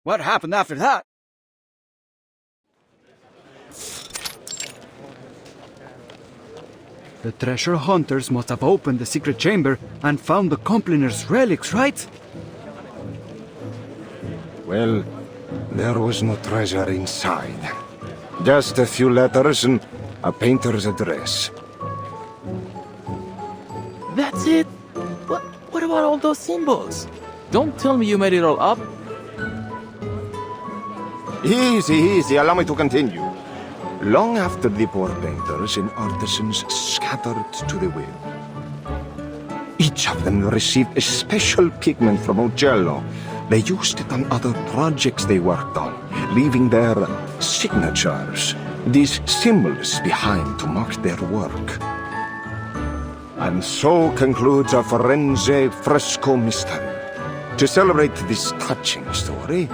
What happened after that? The treasure hunters must have opened the secret chamber and found the Compliner's relics, right? Well, there was no treasure inside. Just a few letters and a painter's address. That's it? What about all those symbols? Don't tell me you made it all up. Easy, allow me to continue. Long after the poor painters and artisans scattered to the wind, each of them received a special pigment from Uccello. They used it on other projects they worked on, leaving their signatures, these symbols behind to mark their work. And so concludes our Firenze fresco mystery. To celebrate this touching story,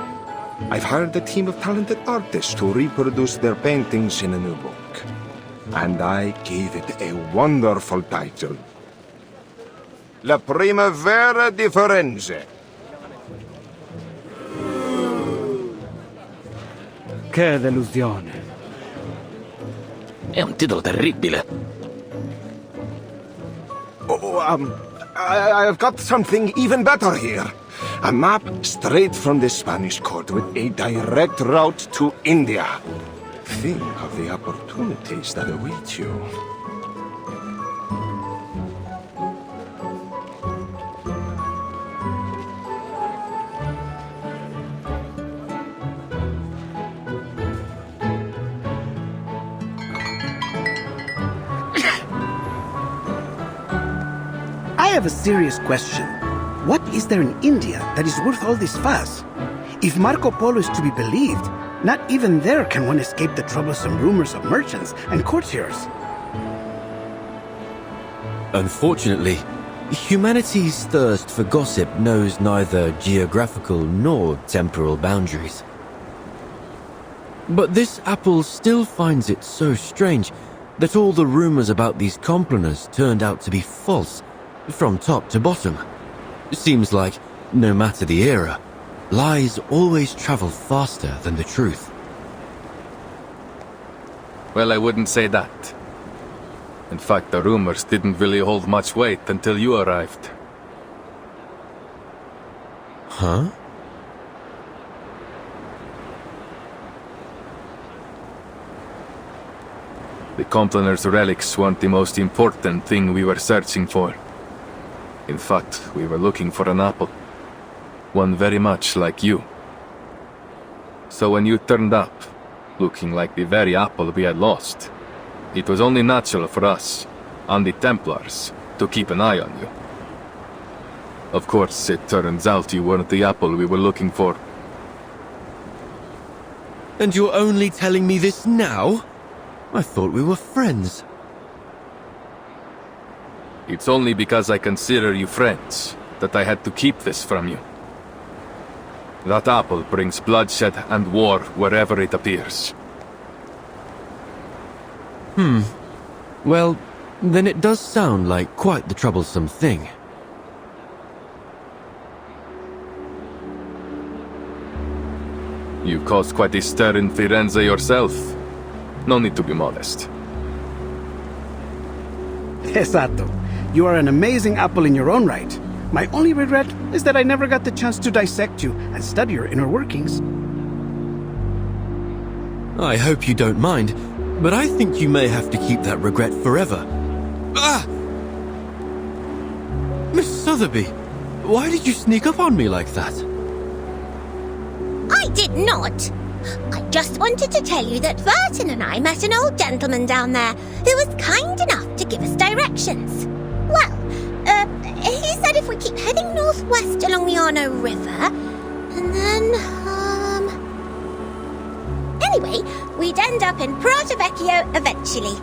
I've hired a team of talented artists to reproduce their paintings in a new book. And I gave it a wonderful title. La Primavera di Firenze. Che delusione. È un titolo terribile. I've got something even better here. A map straight from the Spanish court with a direct route to India. Think of the opportunities that await you. I have a serious question. What is there in India that is worth all this fuss? If Marco Polo is to be believed, not even there can one escape the troublesome rumors of merchants and courtiers. Unfortunately, humanity's thirst for gossip knows neither geographical nor temporal boundaries. But this apple still finds it so strange that all the rumors about these compliners turned out to be false, from top to bottom. Seems like, no matter the era, lies always travel faster than the truth. Well, I wouldn't say that. In fact, the rumors didn't really hold much weight until you arrived. Huh? The Compliner's relics weren't the most important thing we were searching for. In fact, we were looking for an apple. One very much like you. So when you turned up, looking like the very apple we had lost, it was only natural for us, and the Templars, to keep an eye on you. Of course, it turns out you weren't the apple we were looking for. And you're only telling me this now? I thought we were friends. It's only because I consider you friends that I had to keep this from you. That apple brings bloodshed and war wherever it appears. Well, then it does sound like quite the troublesome thing. You caused quite a stir in Firenze yourself. No need to be modest. Esatto. You are an amazing apple in your own right. My only regret is that I never got the chance to dissect you and study your inner workings. I hope you don't mind, but I think you may have to keep that regret forever. Ah! Miss Sotheby, why did you sneak up on me like that? I did not. I just wanted to tell you that Verton and I met an old gentleman down there who was kind enough to give us directions. Well, he said if we keep heading northwest along the Arno River, and then, anyway, we'd end up in Prato Vecchio eventually.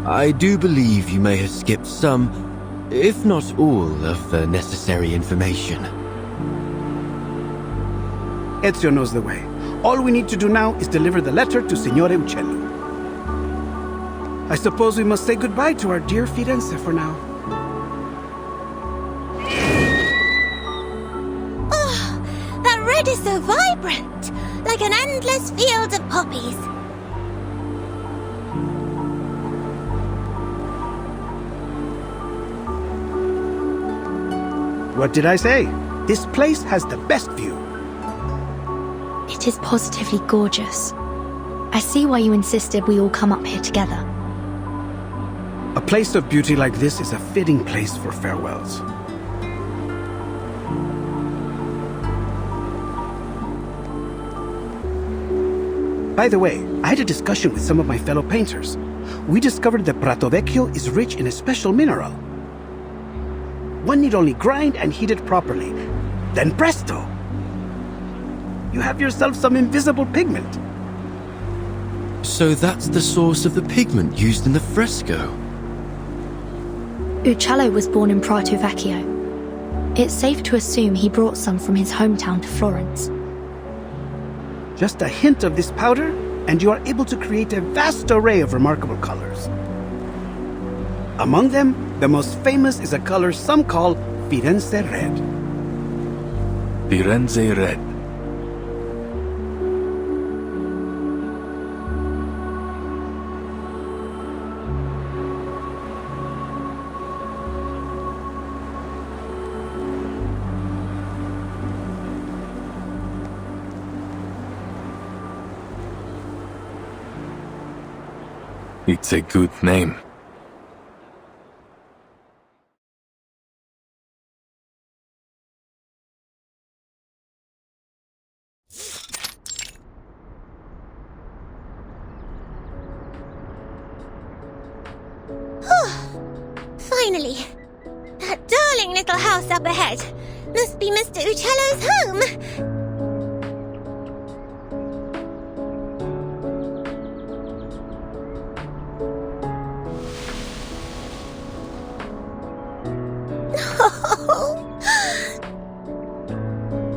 I do believe you may have skipped some, if not all, of the necessary information. Ezio knows the way. All we need to do now is deliver the letter to Signore Uccello. I suppose we must say goodbye to our dear Firenze for now. Oh, so vibrant, like an endless field of poppies. What did I say? This place has the best view. It is positively gorgeous. I see why you insisted we all come up here together. A place of beauty like this is a fitting place for farewells. By the way, I had a discussion with some of my fellow painters. We discovered that Prato Vecchio is rich in a special mineral. One need only grind and heat it properly. Then presto! You have yourself some invisible pigment. So that's the source of the pigment used in the fresco. Uccello was born in Prato Vecchio. It's safe to assume he brought some from his hometown to Florence. Just a hint of this powder, and you are able to create a vast array of remarkable colors. Among them, the most famous is a color some call Firenze Red. Firenze Red. It's a good name. Finally! That darling little house up ahead must be Mr. Uccello's home!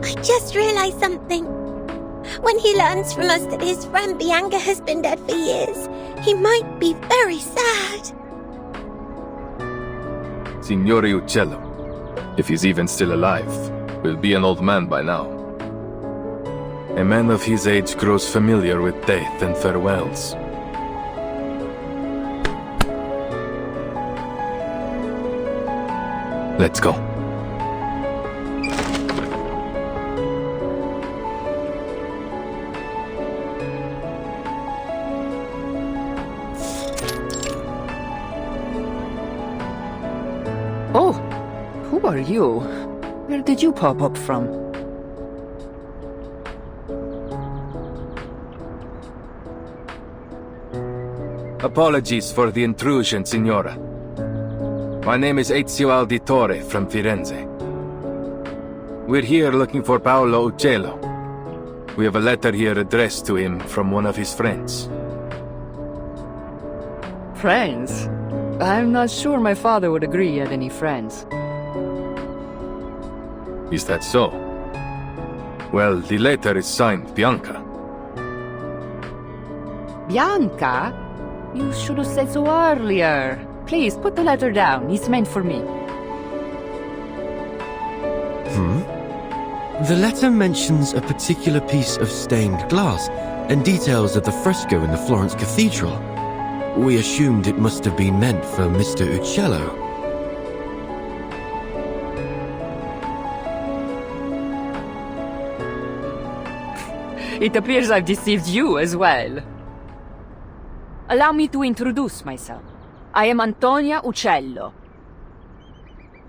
I just realized something. When he learns from us that his friend Bianca has been dead for years, he might be very sad. Signore Uccello, if he's even still alive, will be an old man by now. A man of his age grows familiar with death and farewells. Let's go. Oh, who are you? Where did you pop up from? Apologies for the intrusion, Signora. My name is Ezio Auditore from Firenze. We're here looking for Paolo Uccello. We have a letter here addressed to him from one of his friends. Friends? I'm not sure my father would agree he had any friends. Is that so? Well, the letter is signed Bianca. Bianca? You should have said so earlier. Please, put the letter down. It's meant for me. The letter mentions a particular piece of stained glass and details of the fresco in the Florence Cathedral. We assumed it must have been meant for Mr. Uccello. It appears I've deceived you as well. Allow me to introduce myself. I am Antonia Uccello.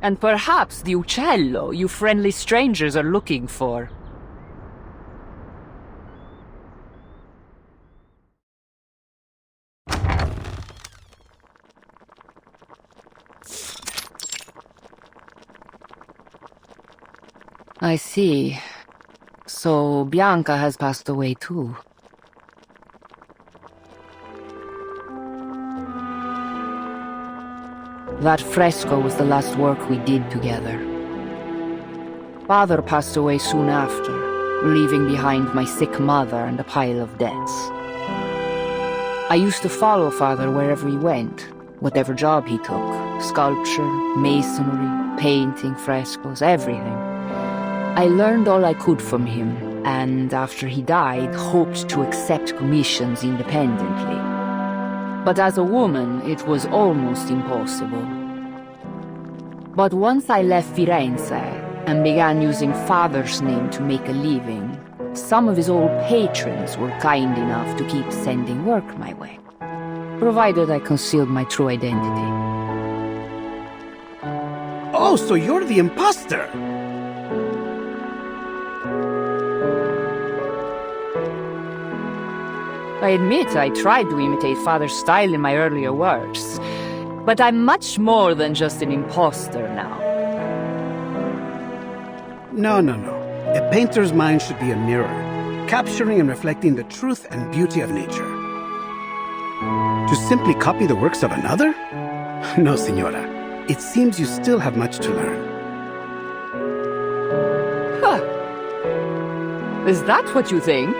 And perhaps the Uccello you friendly strangers are looking for. I see. So Bianca has passed away too. That fresco was the last work we did together. Father passed away soon after, leaving behind my sick mother and a pile of debts. I used to follow Father wherever he went, whatever job he took. Sculpture, masonry, painting, frescoes, everything. I learned all I could from him, and after he died, hoped to accept commissions independently. But as a woman, it was almost impossible. But once I left Firenze and began using father's name to make a living, some of his old patrons were kind enough to keep sending work my way, provided I concealed my true identity. Oh, so you're the imposter! I admit I tried to imitate father's style in my earlier works, but I'm much more than just an imposter now. No. A painter's mind should be a mirror, capturing and reflecting the truth and beauty of nature. To simply copy the works of another? No, Signora. It seems you still have much to learn. Huh. Is that what you think?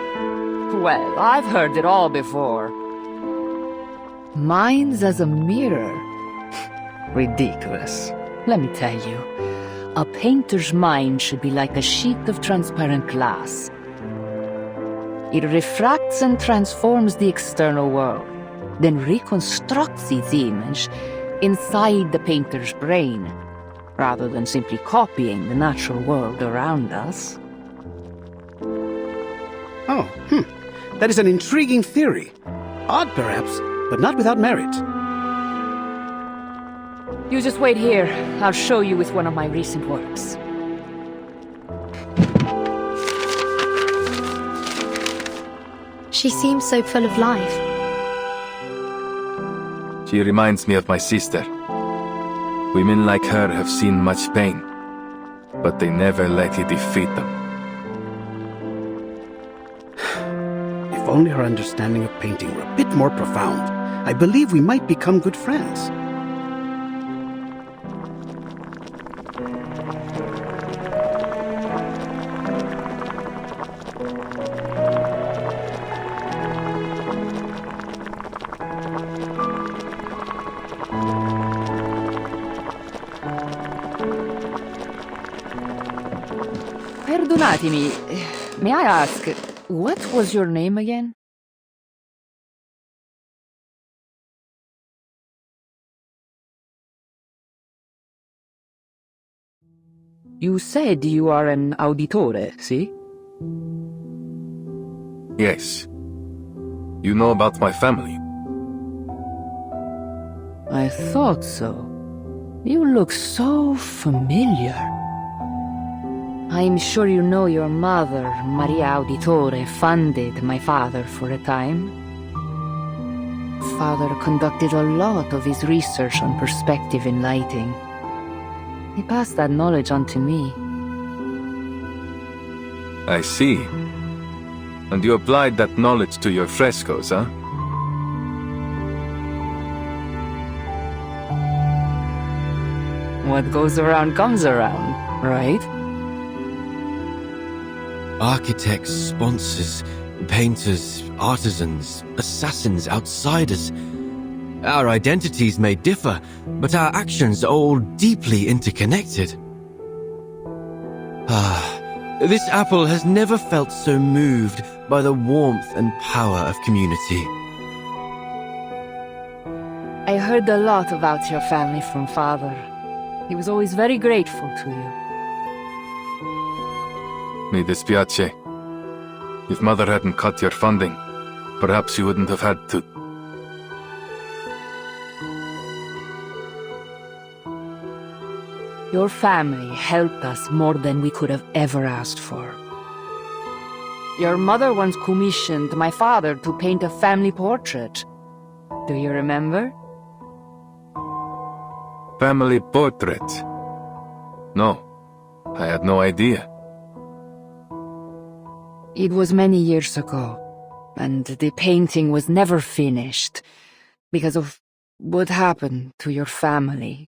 Well, I've heard it all before. Minds as a mirror. Ridiculous. Let me tell you, a painter's mind should be like a sheet of transparent glass. It refracts and transforms the external world, then reconstructs its image inside the painter's brain, rather than simply copying the natural world around us. That is an intriguing theory. Odd, perhaps, but not without merit. You just wait here. I'll show you with one of my recent works. She seems so full of life. She reminds me of my sister. Women like her have seen much pain, but they never let it defeat them. If only her understanding of painting were a bit more profound, I believe we might become good friends. Perdonatemi, may I ask, what was your name again? You said you are an auditore, see? Yes. You know about my family? I thought so. You look so familiar. I'm sure you know your mother, Maria Auditore, funded my father for a time. Father conducted a lot of his research on perspective in lighting. He passed that knowledge on to me. I see. And you applied that knowledge to your frescoes, huh? What goes around comes around, right? Architects, sponsors, painters, artisans, assassins, outsiders. Our identities may differ, but our actions are all deeply interconnected. This apple has never felt so moved by the warmth and power of community. I heard a lot about your family from Father. He was always very grateful to you. Mi dispiace. If Mother hadn't cut your funding, perhaps you wouldn't have had to. Your family helped us more than we could have ever asked for. Your mother once commissioned my father to paint a family portrait. Do you remember? Family portrait? No, I had no idea. It was many years ago, and the painting was never finished because of what happened to your family.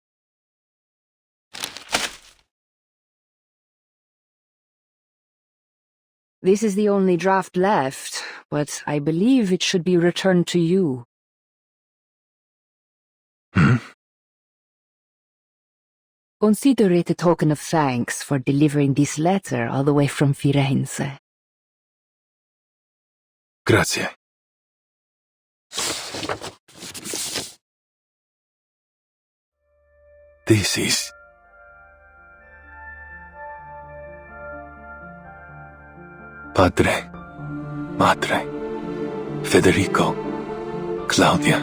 This is the only draft left, but I believe it should be returned to you. Consider it a token of thanks for delivering this letter all the way from Firenze. Grazie. This is... Padre, Madre, Federico, Claudia,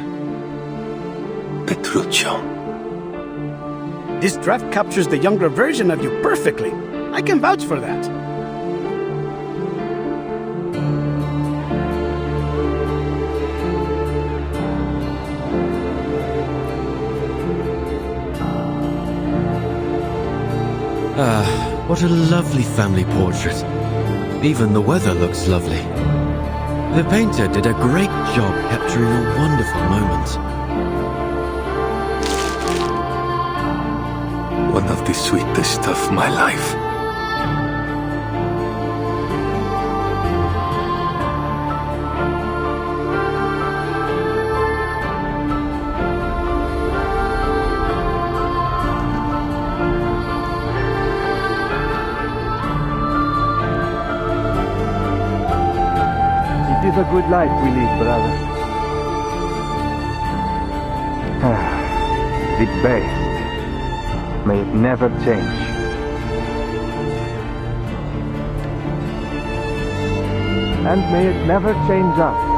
Petruccio. This draft captures the younger version of you perfectly. I can vouch for that. What a lovely family portrait. Even the weather looks lovely. The painter did a great job capturing a wonderful moment. One of the sweetest of my life. It is a good life we live, brother. The best. May it never change. And may it never change us.